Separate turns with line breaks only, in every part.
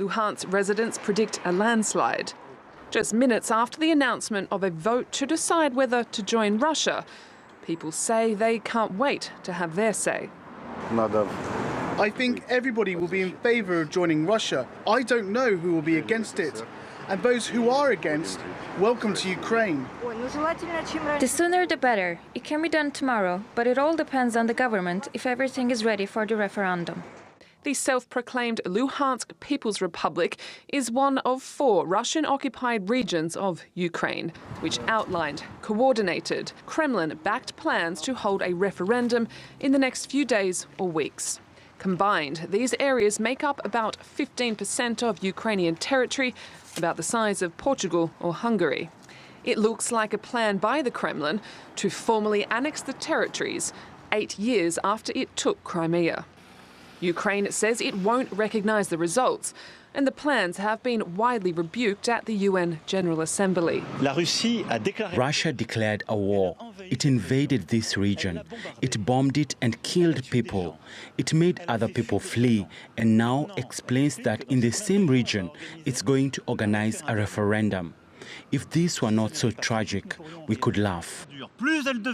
Luhansk residents predict a landslide. Just minutes after the announcement of a vote to decide whether to join Russia, people say they can't wait to have their say.
I think everybody will be in favour of joining Russia. I don't know who will be against it. And those who are against, welcome to Ukraine.
The sooner the better. It can be done tomorrow, but it all depends on the government if everything is ready for the referendum.
The self-proclaimed Luhansk People's Republic is one of 4 Russian-occupied regions of Ukraine, which outlined coordinated, Kremlin-backed plans to hold a referendum in the next few days or weeks. Combined, these areas make up about 15% of Ukrainian territory, about the size of Portugal or Hungary. It looks like a plan by the Kremlin to formally annex the territories 8 years after it took Crimea. Ukraine says it won't recognise the results, and the plans have been widely rebuked at the UN General Assembly.
Russia declared a war. It invaded this region. It bombed it and killed people. It made other people flee, and now explains that in the same region it's going to organize a referendum. If this were not so tragic, we could laugh.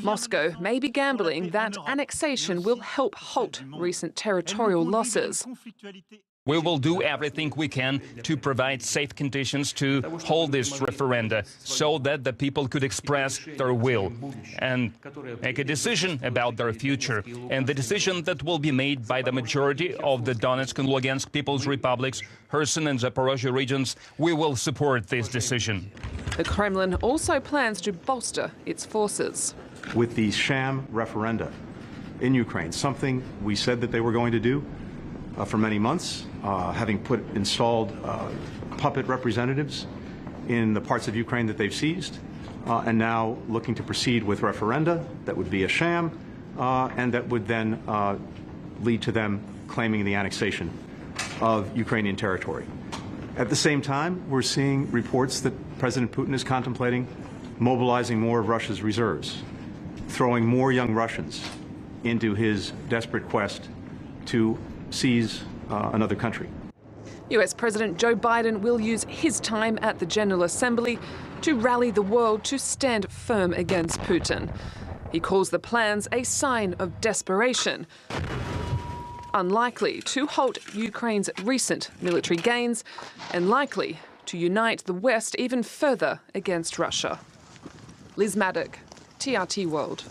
Moscow may be gambling that annexation will help halt recent territorial losses.
We will do everything we can to provide safe conditions to hold this referenda so that the people could express their will and make a decision about their future. And the decision that will be made by the majority of the Donetsk and Luhansk People's Republics, Kherson and Zaporizhzhia regions, we will support this decision.
The Kremlin also plans to bolster its forces.
With these sham referenda in Ukraine, something we said that they were going to do for many months, having installed puppet representatives in the parts of Ukraine that they've seized, and now looking to proceed with referenda that would be a sham, and that would then lead to them claiming the annexation of Ukrainian territory. At the same time, we're seeing reports that President Putin is contemplating mobilizing more of Russia's reserves, throwing more young Russians into his desperate quest to seize another country.
US President Joe Biden will use his time at the General Assembly to rally the world to stand firm against Putin. He calls the plans a sign of desperation, unlikely to halt Ukraine's recent military gains and likely to unite the West even further against Russia. Liz Maddock, TRT World.